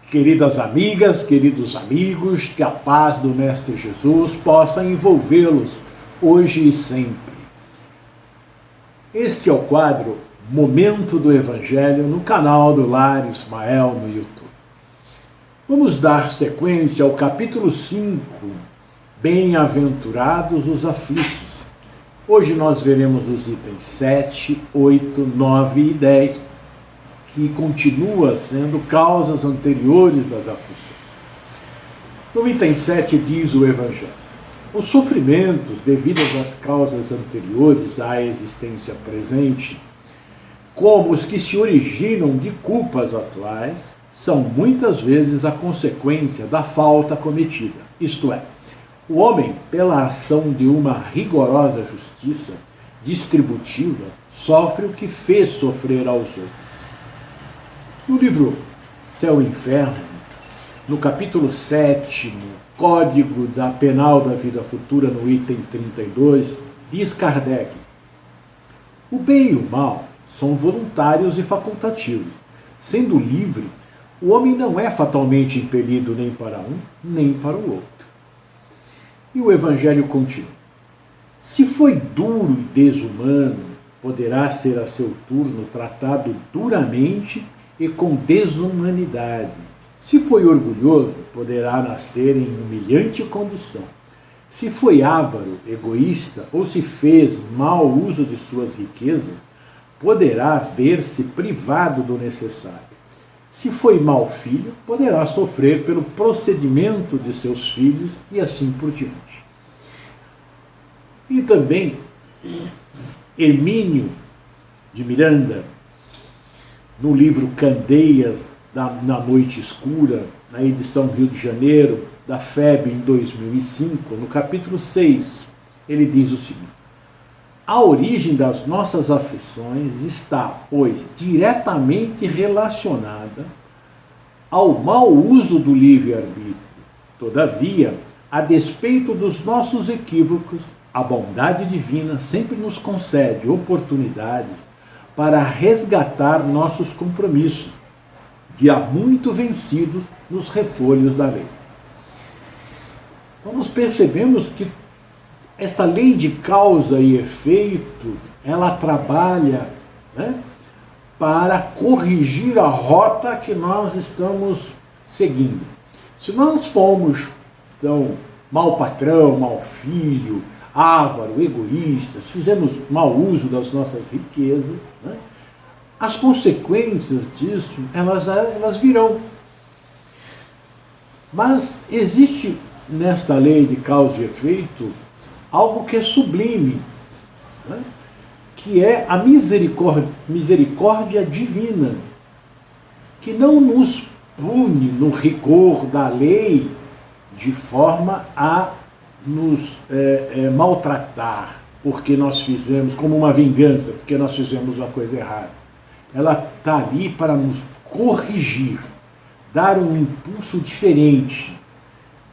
Queridas amigas, queridos amigos, que a paz do Mestre Jesus possa envolvê-los hoje e sempre. Este é o quadro Momento do Evangelho no canal do Lar Ismael no YouTube. Vamos dar sequência ao capítulo 5, Bem-aventurados os aflitos. Hoje nós veremos os itens 7, 8, 9 e 10, que continua sendo causas anteriores das aflições. No item 7 diz o Evangelho: os sofrimentos devidos às causas anteriores à existência presente, como os que se originam de culpas atuais, são muitas vezes a consequência da falta cometida. Isto é, o homem, pela ação de uma rigorosa justiça distributiva, sofre o que fez sofrer aos outros. No livro Céu e Inferno, no capítulo 7, Código da Penal da Vida Futura, no item 32, diz Kardec: o bem e o mal são voluntários e facultativos. Sendo livre, o homem não é fatalmente impelido nem para um, nem para o outro. E o Evangelho continua: se foi duro e desumano, poderá ser a seu turno tratado duramente e com desumanidade. Se foi orgulhoso, poderá nascer em humilhante condição. Se foi avaro, egoísta, ou se fez mau uso de suas riquezas, poderá ver-se privado do necessário. Se foi mau filho, poderá sofrer pelo procedimento de seus filhos e assim por diante. E também Hermínio de Miranda, no livro Candeias na Noite Escura, na edição Rio de Janeiro, da FEB em 2005, no capítulo 6, ele diz o seguinte: a origem das nossas aflições está, pois, diretamente relacionada ao mau uso do livre-arbítrio. Todavia, a despeito dos nossos equívocos, a bondade divina sempre nos concede oportunidades para resgatar nossos compromissos, de há muito vencidos nos refolhos da lei. Então, nós percebemos que essa lei de causa e efeito, ela trabalha, para corrigir a rota que nós estamos seguindo. Se nós formos, então, mau patrão, mau filho, avaro, egoístas, fizemos mau uso das nossas riquezas, as consequências disso, elas virão. Mas existe nesta lei de causa e efeito algo que é sublime, que é a misericórdia divina, que não nos pune no rigor da lei de forma a nos maltratar, porque nós fizemos, como uma vingança, porque nós fizemos uma coisa errada. Ela está ali para nos corrigir, dar um impulso diferente.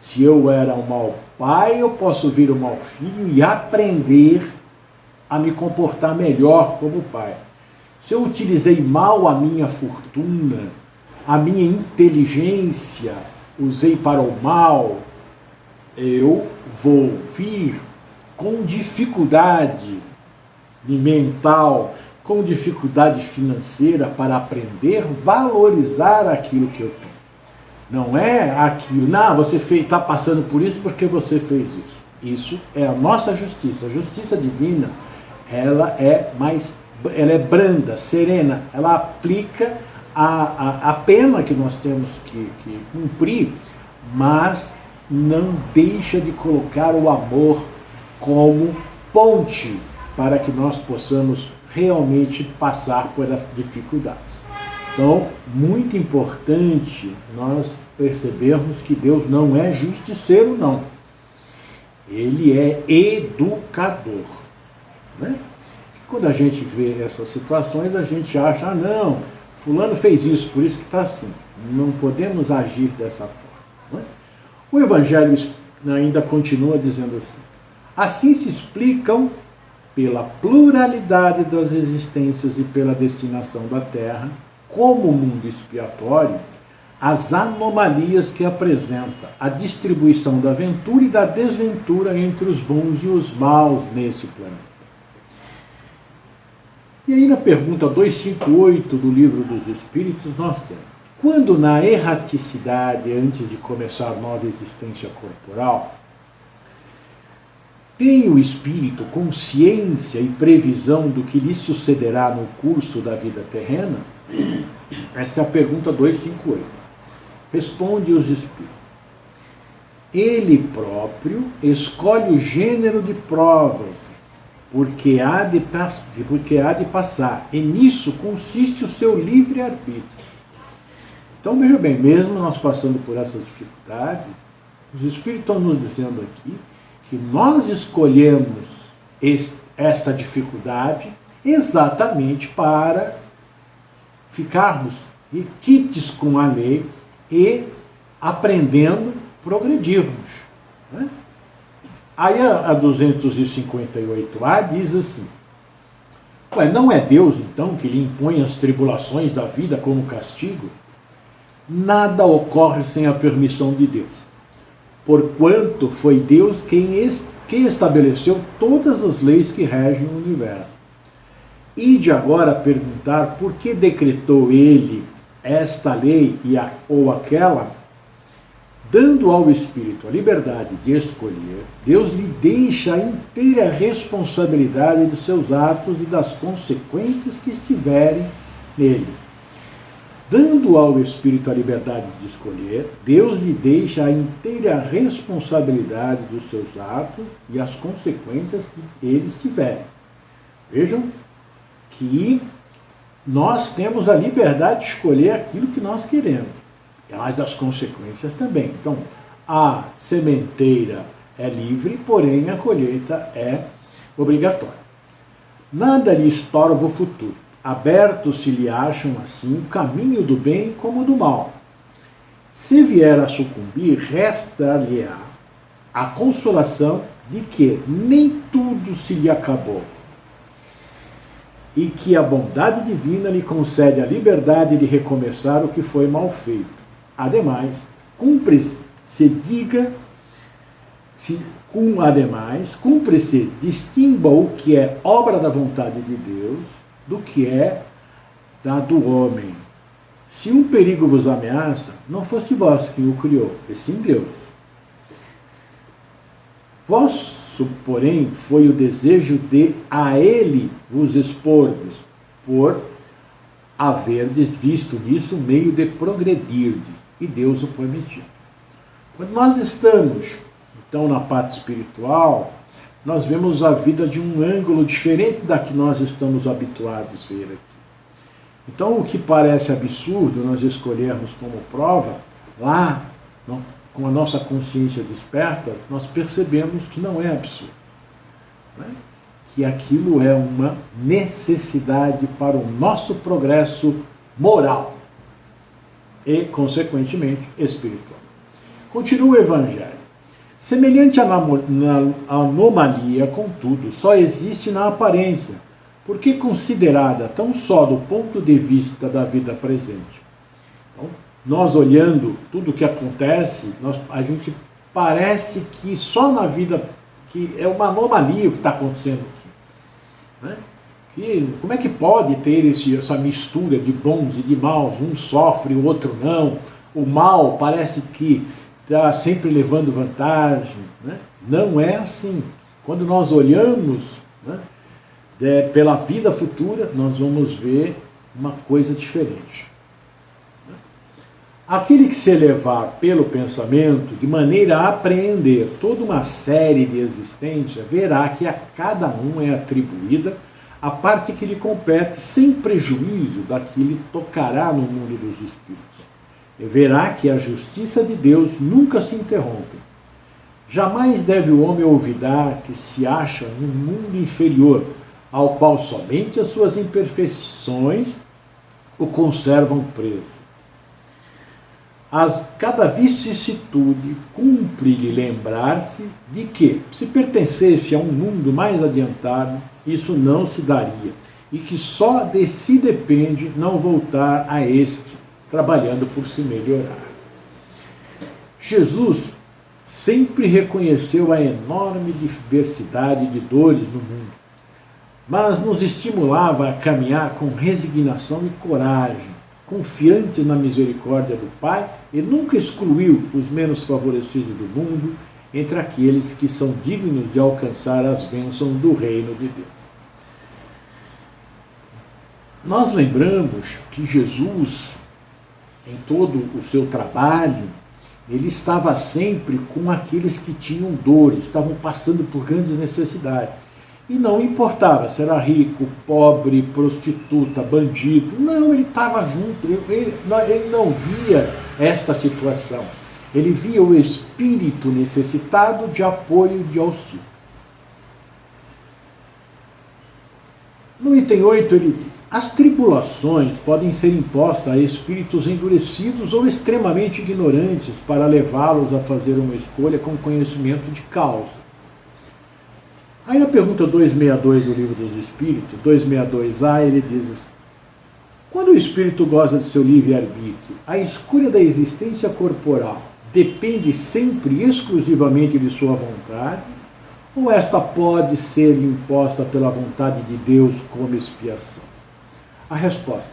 Se eu era um mau pai, eu posso vir um mau filho e aprender a me comportar melhor como pai. Se eu utilizei mal a minha fortuna, a minha inteligência, usei para o mal, eu vou vir com dificuldade mental, com dificuldade financeira para aprender a valorizar aquilo que eu tenho. Não é aquilo, você está passando por isso porque você fez isso. Isso é a nossa justiça. A justiça divina, ela é branda, serena, ela aplica a pena que nós temos que cumprir, mas não deixa de colocar o amor como ponte para que nós possamos realmente passar por as dificuldades. Então, muito importante nós percebermos que Deus não é justiceiro, não. Ele é educador. Quando a gente vê essas situações, a gente acha, não, fulano fez isso, por isso que está assim. Não podemos agir dessa forma. O Evangelho ainda continua dizendo assim se explicam, pela pluralidade das existências e pela destinação da Terra, como mundo expiatório, as anomalias que apresenta a distribuição da ventura e da desventura entre os bons e os maus nesse planeta. E aí na pergunta 258 do Livro dos Espíritos nós temos: quando na erraticidade, antes de começar nova existência corporal, tem o espírito consciência e previsão do que lhe sucederá no curso da vida terrena? Essa é a pergunta 258. Responde os espíritos: ele próprio escolhe o gênero de provas, porque há de passar, e nisso consiste o seu livre-arbítrio. Então veja bem, mesmo nós passando por essas dificuldades, os espíritos estão nos dizendo aqui que nós escolhemos esta dificuldade exatamente para ficarmos quites com a lei e aprendendo, progredirmos. Né? Aí a 258A diz assim: ué, não é Deus então que lhe impõe as tribulações da vida como castigo? Nada ocorre sem a permissão de Deus, porquanto foi Deus quem estabeleceu todas as leis que regem o universo. Ide agora perguntar por que decretou ele esta lei ou aquela. Dando ao espírito a liberdade de escolher, Deus lhe deixa a inteira responsabilidade dos seus atos e das consequências que estiverem nele. Dando ao espírito a liberdade de escolher, Deus lhe deixa a inteira responsabilidade dos seus atos e as consequências que eles tiverem. Vejam que nós temos a liberdade de escolher aquilo que nós queremos, mas as consequências também. Então, a sementeira é livre, porém a colheita é obrigatória. Nada lhe estorva o futuro. Aberto se lhe acham assim o caminho do bem como do mal. Se vier a sucumbir, resta-lhe-á a consolação de que nem tudo se lhe acabou, e que a bondade divina lhe concede a liberdade de recomeçar o que foi mal feito. Ademais, cumpre-se distinga o que é obra da vontade de Deus do que é da do homem. Se um perigo vos ameaça, não fosse vós que o criou, e sim Deus. Vosso, porém, foi o desejo de a ele vos expordes, por haverdes visto nisso meio de progredirdes, e Deus o permitiu. Quando nós estamos, então, na parte espiritual, nós vemos a vida de um ângulo diferente da que nós estamos habituados a ver aqui. Então, o que parece absurdo nós escolhermos como prova, lá, com a nossa consciência desperta, nós percebemos que não é absurdo. Né? Que aquilo é uma necessidade para o nosso progresso moral e, consequentemente, espiritual. Continua o Evangelho. Semelhante anomalia, contudo, só existe na aparência, porque considerada tão só do ponto de vista da vida presente. Então, nós olhando tudo o que acontece, a gente parece que só na vida, que é uma anomalia o que está acontecendo aqui. Né? Como é que pode ter essa mistura de bons e de maus? Um sofre, o outro não. O mal parece que está sempre levando vantagem. Né? Não é assim. Quando nós olhamos, né, pela vida futura, nós vamos ver uma coisa diferente. Aquele que se elevar pelo pensamento, de maneira a apreender toda uma série de existências, verá que a cada um é atribuída a parte que lhe compete, sem prejuízo da que lhe tocará no mundo dos espíritos. E verá que a justiça de Deus nunca se interrompe. Jamais deve o homem olvidar que se acha num mundo inferior, ao qual somente as suas imperfeições o conservam preso. Cada vicissitude cumpre-lhe lembrar-se de que, se pertencesse a um mundo mais adiantado, isso não se daria, e que só de si depende não voltar a este, trabalhando por se melhorar. Jesus sempre reconheceu a enorme diversidade de dores no mundo, mas nos estimulava a caminhar com resignação e coragem, confiantes na misericórdia do Pai, e nunca excluiu os menos favorecidos do mundo entre aqueles que são dignos de alcançar as bênçãos do reino de Deus. Nós lembramos que Jesus, em todo o seu trabalho, ele estava sempre com aqueles que tinham dores, estavam passando por grandes necessidades. E não importava se era rico, pobre, prostituta, bandido. Não, ele estava junto. Ele não via esta situação. Ele via o espírito necessitado de apoio e de auxílio. No item 8 ele diz: as tribulações podem ser impostas a espíritos endurecidos ou extremamente ignorantes para levá-los a fazer uma escolha com conhecimento de causa. Aí na pergunta 262 do Livro dos Espíritos, 262A, ele diz assim: quando o espírito goza de seu livre-arbítrio, a escolha da existência corporal depende sempre e exclusivamente de sua vontade, ou esta pode ser imposta pela vontade de Deus como expiação? A resposta: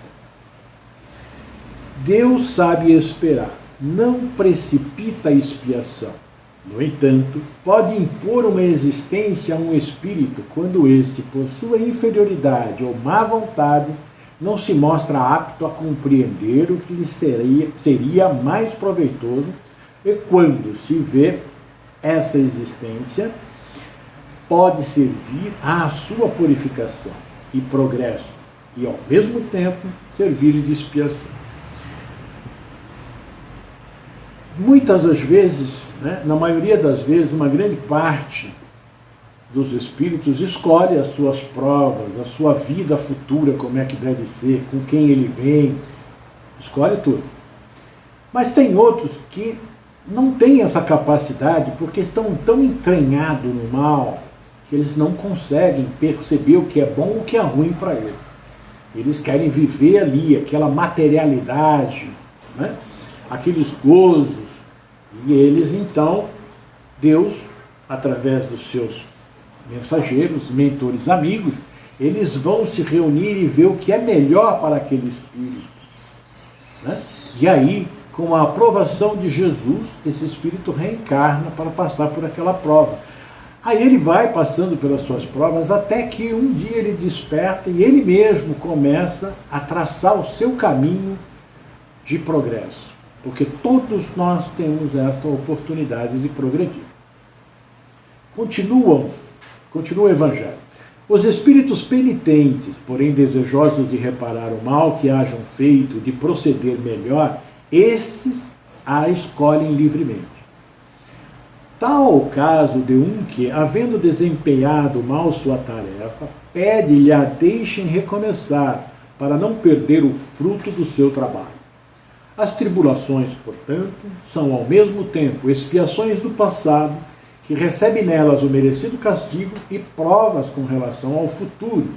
Deus sabe esperar, não precipita a expiação. No entanto, pode impor uma existência a um espírito quando este, por sua inferioridade ou má vontade, não se mostra apto a compreender o que lhe seria mais proveitoso, e quando se vê essa existência pode servir à sua purificação e progresso, e ao mesmo tempo servir de expiação. Muitas das vezes, na maioria das vezes, uma grande parte dos espíritos escolhe as suas provas, a sua vida futura, como é que deve ser, com quem ele vem, escolhe tudo. Mas tem outros que não têm essa capacidade porque estão tão entranhados no mal que eles não conseguem perceber o que é bom e o que é ruim para eles. Eles querem viver ali, aquela materialidade, aqueles gozos, e eles então, Deus, através dos seus mensageiros, mentores, amigos, eles vão se reunir e ver o que é melhor para aquele espírito. E aí, com a aprovação de Jesus, esse espírito reencarna para passar por aquela prova. Aí ele vai passando pelas suas provas até que um dia ele desperta e ele mesmo começa a traçar o seu caminho de progresso. Porque todos nós temos esta oportunidade de progredir. Continua o Evangelho. Os espíritos penitentes, porém desejosos de reparar o mal que hajam feito, de proceder melhor, esses a escolhem livremente. Tal o caso de um que, havendo desempenhado mal sua tarefa, pede-lhe a deixem recomeçar, para não perder o fruto do seu trabalho. As tribulações, portanto, são ao mesmo tempo expiações do passado, que recebe nelas o merecido castigo, e provas com relação ao futuro,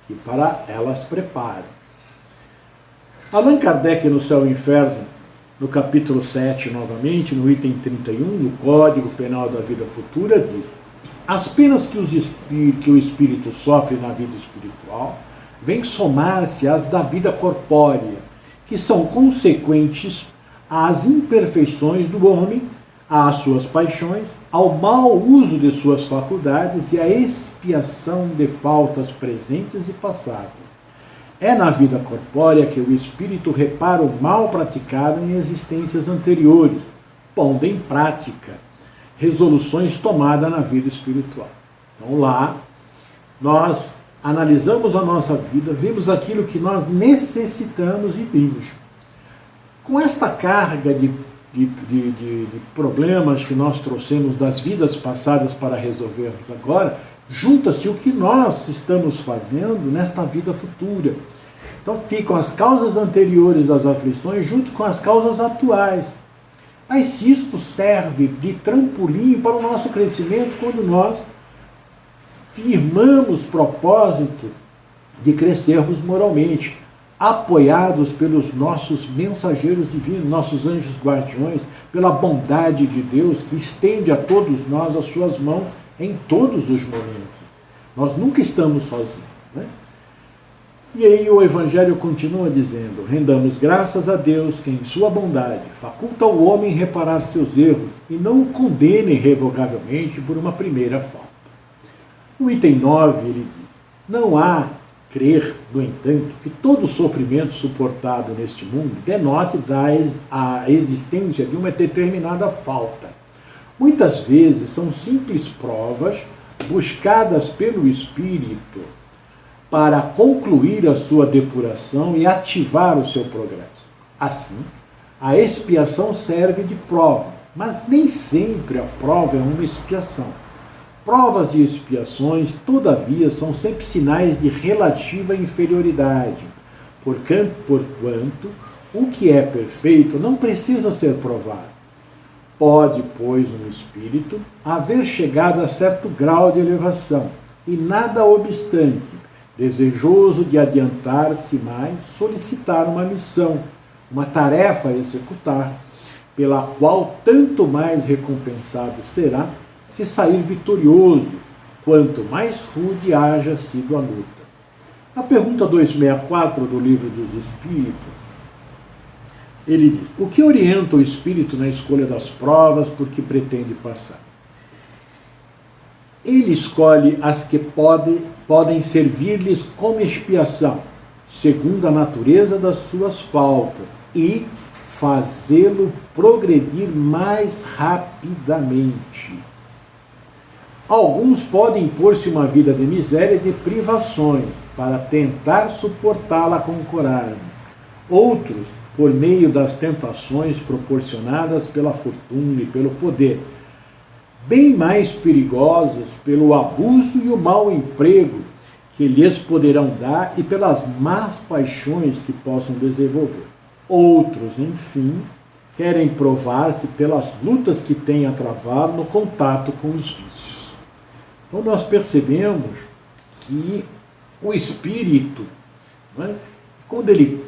que para elas preparam. Allan Kardec, no Céu e Inferno, no capítulo 7, novamente, no item 31, no Código Penal da Vida Futura, diz: as penas que o espírito sofre na vida espiritual vêm somar-se às da vida corpórea, que são consequentes às imperfeições do homem, às suas paixões, ao mau uso de suas faculdades e à expiação de faltas presentes e passadas. É na vida corpórea que o espírito repara o mal praticado em existências anteriores, pondo em prática resoluções tomadas na vida espiritual. Então lá, nós analisamos a nossa vida, vimos aquilo que nós necessitamos e vimos. Com esta carga de problemas que nós trouxemos das vidas passadas para resolvermos agora, junta-se o que nós estamos fazendo nesta vida futura. Então ficam as causas anteriores das aflições junto com as causas atuais. Mas se isto serve de trampolim para o nosso crescimento, quando nós firmamos propósito de crescermos moralmente, apoiados pelos nossos mensageiros divinos, nossos anjos guardiões, pela bondade de Deus que estende a todos nós as suas mãos em todos os momentos. Nós nunca estamos sozinhos, né? E aí o Evangelho continua dizendo: rendamos graças a Deus que em sua bondade faculta ao homem reparar seus erros e não o condene irrevogavelmente por uma primeira falta. No item 9 ele diz: não há crer, no entanto, que todo sofrimento suportado neste mundo denote a existência de uma determinada falta. Muitas vezes são simples provas buscadas pelo Espírito para concluir a sua depuração e ativar o seu progresso. Assim, a expiação serve de prova, mas nem sempre a prova é uma expiação. Provas e expiações, todavia, são sempre sinais de relativa inferioridade, porquanto o que é perfeito não precisa ser provado. Pode, pois, no espírito, haver chegado a certo grau de elevação, e nada obstante, desejoso de adiantar-se mais, solicitar uma missão, uma tarefa a executar, pela qual tanto mais recompensado será se sair vitorioso, quanto mais rude haja sido a luta. Na pergunta 264 do Livro dos Espíritos, ele diz: o que orienta o espírito na escolha das provas por que pretende passar? Ele escolhe as que podem servir-lhes como expiação, segundo a natureza das suas faltas, e fazê-lo progredir mais rapidamente. Alguns podem impor-se uma vida de miséria e de privações, para tentar suportá-la com coragem. Outros, por meio das tentações proporcionadas pela fortuna e pelo poder, bem mais perigosos pelo abuso e o mau emprego que lhes poderão dar e pelas más paixões que possam desenvolver. Outros, enfim, querem provar-se pelas lutas que têm a travar no contato com os vícios. Então nós percebemos que o espírito, né, quando ele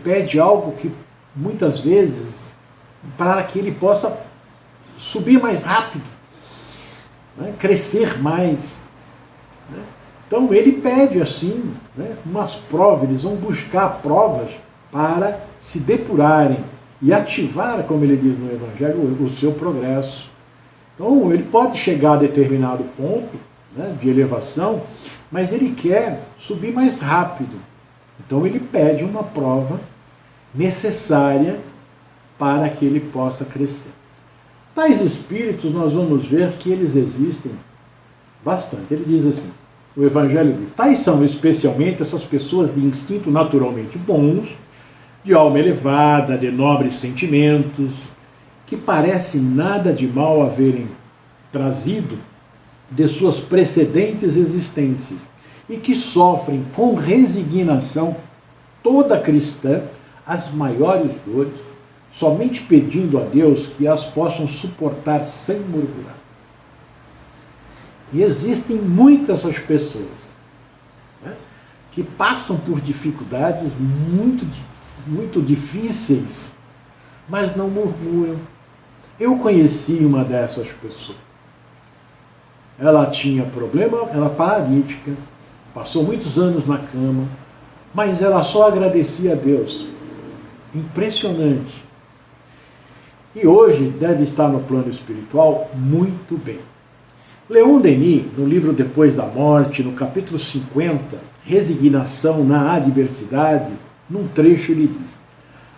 pede algo que muitas vezes para que ele possa subir mais rápido, né, crescer mais. Né? Então ele pede assim, né, umas provas, eles vão buscar provas para se depurarem e ativar, como ele diz no Evangelho, o seu progresso. Então ele pode chegar a determinado ponto, né, de elevação, mas ele quer subir mais rápido. Então ele pede uma prova necessária para que ele possa crescer. Tais espíritos, nós vamos ver que eles existem bastante. Ele diz assim, o Evangelho diz: tais são especialmente essas pessoas de instinto naturalmente bons, de alma elevada, de nobres sentimentos, que parece nada de mal haverem trazido de suas precedentes existências e que sofrem com resignação toda cristã as maiores dores, somente pedindo a Deus que as possam suportar sem murmurar. E existem muitas essas pessoas, né, que passam por dificuldades muito difíceis, mas não murmuram. Eu conheci uma dessas pessoas. Ela tinha problema, ela paralítica, passou muitos anos na cama, mas ela só agradecia a Deus. Impressionante. E hoje deve estar no plano espiritual muito bem. Leon Denis, no livro Depois da Morte, no capítulo 50, Resignação na Adversidade, num trecho ele diz: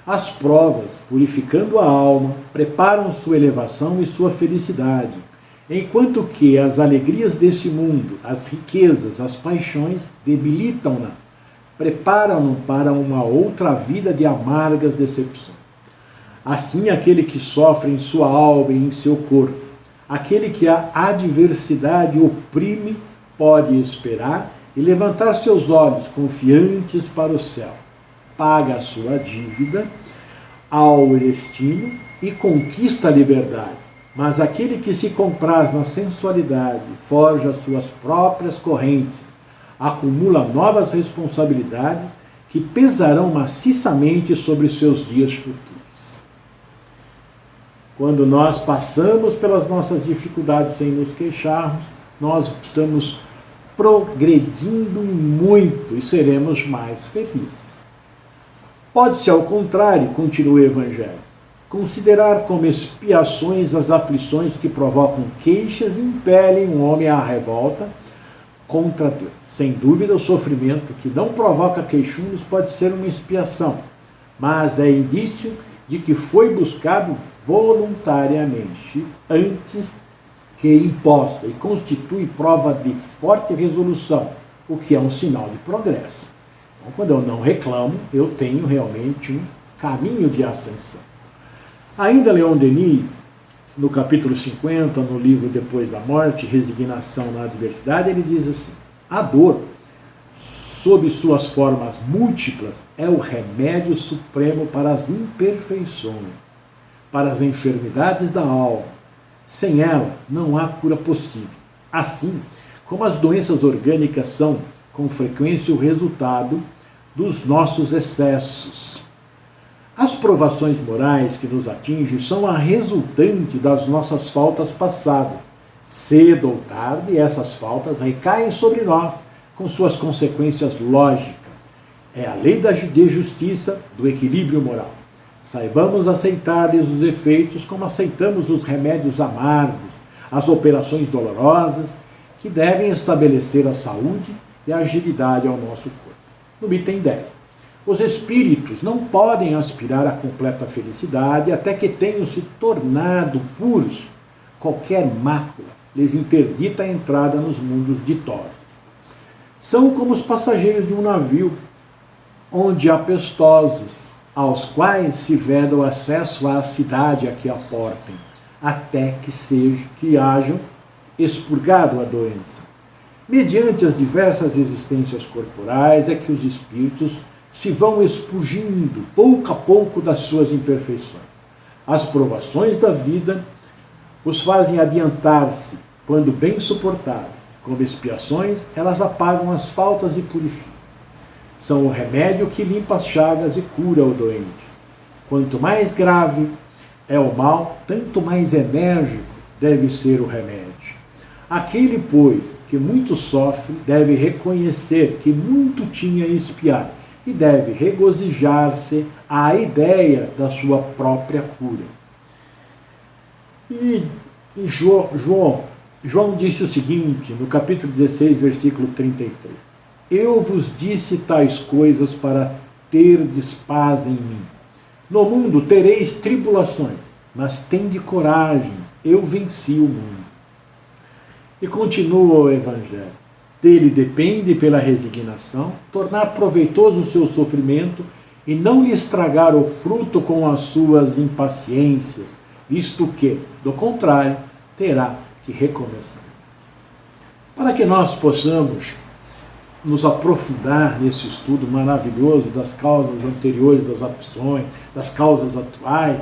as provas, purificando a alma, preparam sua elevação e sua felicidade, enquanto que as alegrias deste mundo, as riquezas, as paixões, debilitam-na, preparam-no para uma outra vida de amargas decepções. Assim, aquele que sofre em sua alma e em seu corpo, aquele que a adversidade oprime, pode esperar e levantar seus olhos confiantes para o céu. Paga a sua dívida ao destino e conquista a liberdade. Mas aquele que se compraz na sensualidade, forja suas próprias correntes, acumula novas responsabilidades que pesarão maciçamente sobre seus dias futuros. Quando nós passamos pelas nossas dificuldades sem nos queixarmos, nós estamos progredindo muito e seremos mais felizes. Pode-se, ao contrário, continua o Evangelho, considerar como expiações as aflições que provocam queixas e impelem um homem à revolta contra Deus. Sem dúvida, o sofrimento que não provoca queixumes pode ser uma expiação, mas é indício de que foi buscado voluntariamente antes que imposta e constitui prova de forte resolução, o que é um sinal de progresso. Então, quando eu não reclamo, eu tenho realmente um caminho de ascensão. Ainda Leon Denis, no capítulo 50, no livro Depois da Morte, Resignação na Adversidade, ele diz assim: a dor, sob suas formas múltiplas, é o remédio supremo para as imperfeições, para as enfermidades da alma. Sem ela, não há cura possível. Assim, como as doenças orgânicas são, com frequência, o resultado dos nossos excessos. As provações morais que nos atingem são a resultante das nossas faltas passadas. Cedo ou tarde, essas faltas recaem sobre nós, com suas consequências lógicas. É a lei de justiça, do equilíbrio moral. Saibamos aceitar-lhes os efeitos como aceitamos os remédios amargos, as operações dolorosas, que devem estabelecer a saúde e a agilidade ao nosso corpo. No item 10. Os espíritos não podem aspirar à completa felicidade até que tenham se tornado puros. Qualquer mácula lhes interdita a entrada nos mundos ditosos. São como os passageiros de um navio, onde há pestosos, aos quais se veda o acesso à cidade a que aportem, até que hajam expurgado a doença. Mediante as diversas existências corporais é que os espíritos se vão expurgindo pouco a pouco das suas imperfeições. As provações da vida os fazem adiantar-se quando bem suportadas. Como expiações, elas apagam as faltas e purificam. São o remédio que limpa as chagas e cura o doente. Quanto mais grave é o mal, tanto mais enérgico deve ser o remédio. Aquele, pois, que muito sofre, deve reconhecer que muito tinha a expiar e deve regozijar-se à ideia da sua própria cura. E João disse o seguinte, no capítulo 16, versículo 33. Eu vos disse tais coisas para terdes paz em mim. No mundo tereis tribulações, mas tende coragem, eu venci o mundo. E continua o Evangelho. Dele depende, pela resignação, tornar proveitoso o seu sofrimento e não lhe estragar o fruto com as suas impaciências, visto que, do contrário, terá que recomeçar. Para que nós possamos nos aprofundar nesse estudo maravilhoso das causas anteriores das aflições, das causas atuais,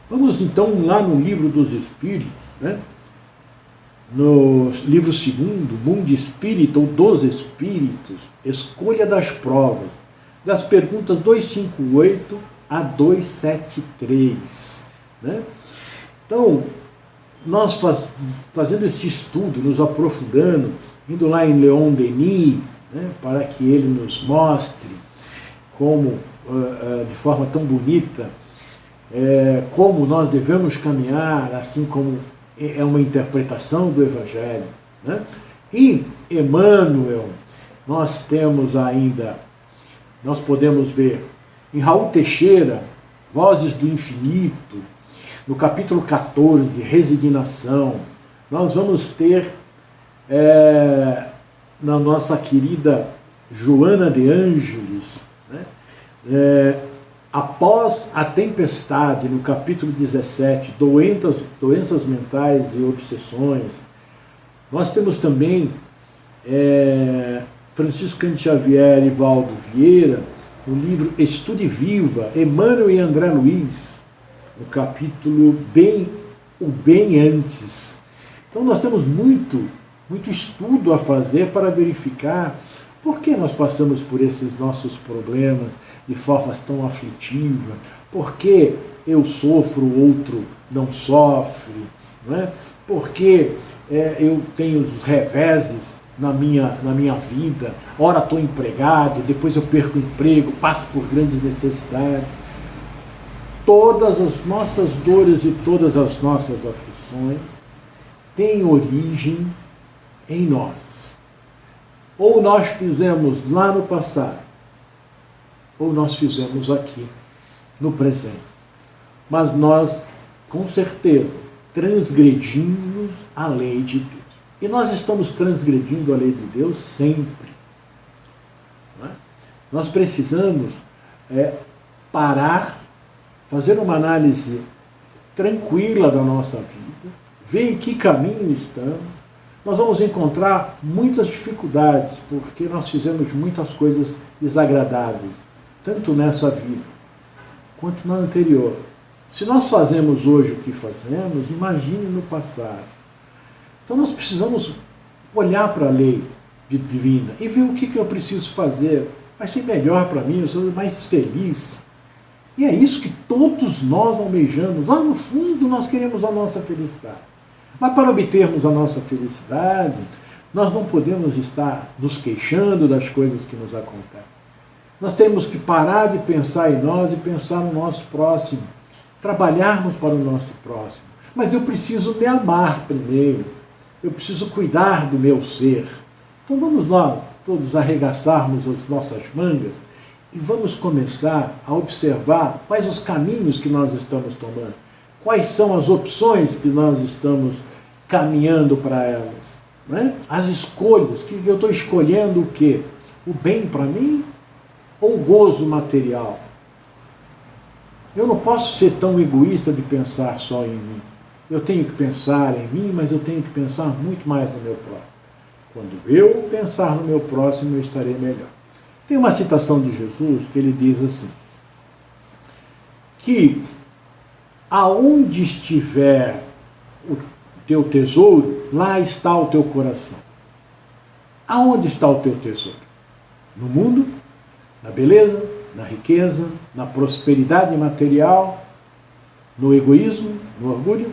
vamos então lá no Livro dos Espíritos, né? No livro 2º, Mundo Espírita ou dos Espíritos, Escolha das Provas, das perguntas 258 a 273. Né? Então, nós fazendo esse estudo, nos aprofundando, indo lá em Leon Denis, né, para que ele nos mostre como, de forma tão bonita, como nós devemos caminhar, assim como é uma interpretação do Evangelho. Né? E Emmanuel, nós podemos ver em Raul Teixeira, Vozes do Infinito, no capítulo 14, Resignação, nós vamos ter na nossa querida Joana de Ângeles, né? Após a tempestade, no capítulo 17, doenças mentais e obsessões, nós temos também Francisco Cândido Xavier e Valdo Vieira, no livro Estude Viva, Emmanuel e André Luiz, no capítulo O Bem Antes. Então nós temos muito estudo a fazer para verificar Por que nós passamos por esses nossos problemas de formas tão aflitivas? Por que eu sofro, o outro não sofre? Não é? Por que eu tenho os reveses na minha vida? Ora estou empregado, depois eu perco o emprego, passo por grandes necessidades. Todas as nossas dores e todas as nossas aflições têm origem em nós. Ou nós fizemos lá no passado, ou nós fizemos aqui no presente. Mas nós, com certeza, transgredimos a lei de Deus. E nós estamos transgredindo a lei de Deus sempre. Não é? Nós precisamos parar, fazer uma análise tranquila da nossa vida, ver em que caminho estamos. Nós vamos encontrar muitas dificuldades, porque nós fizemos muitas coisas desagradáveis, tanto nessa vida quanto na anterior. Se nós fazemos hoje o que fazemos, imagine no passado. Então nós precisamos olhar para a lei divina e ver o que eu preciso fazer. Vai ser melhor para mim, eu sou mais feliz. E é isso que todos nós almejamos. Lá no fundo nós queremos a nossa felicidade. Mas para obtermos a nossa felicidade, nós não podemos estar nos queixando das coisas que nos acontecem. Nós temos que parar de pensar em nós e pensar no nosso próximo. Trabalharmos para o nosso próximo. Mas eu preciso me amar primeiro. Eu preciso cuidar do meu ser. Então vamos lá, todos arregaçarmos as nossas mangas e vamos começar a observar quais os caminhos que nós estamos tomando. Quais são as opções que nós estamos caminhando para elas. Não é? As escolhas, que eu estou escolhendo o quê? O bem para mim ou o gozo material? Eu não posso ser tão egoísta de pensar só em mim. Eu tenho que pensar em mim, mas eu tenho que pensar muito mais no meu próximo. Quando eu pensar no meu próximo, eu estarei melhor. Tem uma citação de Jesus que ele diz assim, que aonde estiver o teu tesouro, lá está o teu coração. Aonde está o teu tesouro? No mundo? Na beleza? Na riqueza? Na prosperidade material? No egoísmo? No orgulho?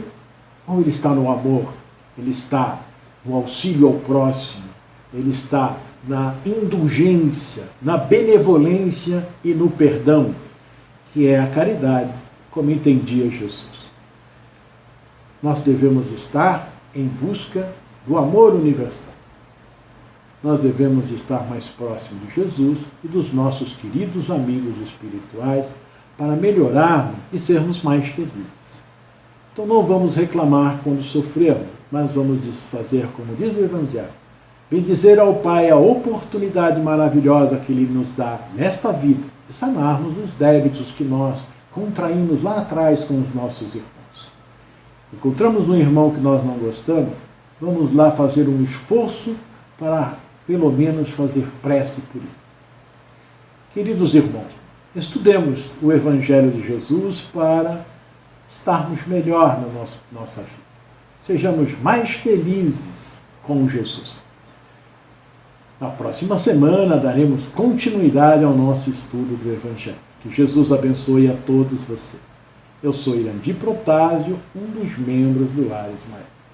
Ou ele está no amor? Ele está no auxílio ao próximo? Ele está na indulgência, na benevolência e no perdão, que é a caridade, como entendia Jesus. Nós devemos estar em busca do amor universal. Nós devemos estar mais próximos de Jesus e dos nossos queridos amigos espirituais para melhorarmos e sermos mais felizes. Então não vamos reclamar quando sofrermos, mas vamos fazer como diz o Evangelho. Bendizer ao Pai a oportunidade maravilhosa que Ele nos dá nesta vida de sanarmos os débitos que nós contraímos lá atrás com os nossos irmãos. Encontramos um irmão que nós não gostamos, vamos lá fazer um esforço para, pelo menos, fazer prece por ele. Queridos irmãos, estudemos o Evangelho de Jesus para estarmos melhor na nossa vida. Sejamos mais felizes com Jesus. Na próxima semana daremos continuidade ao nosso estudo do Evangelho. Que Jesus abençoe a todos vocês. Eu sou Irandi Protásio, um dos membros do Lar Ismael.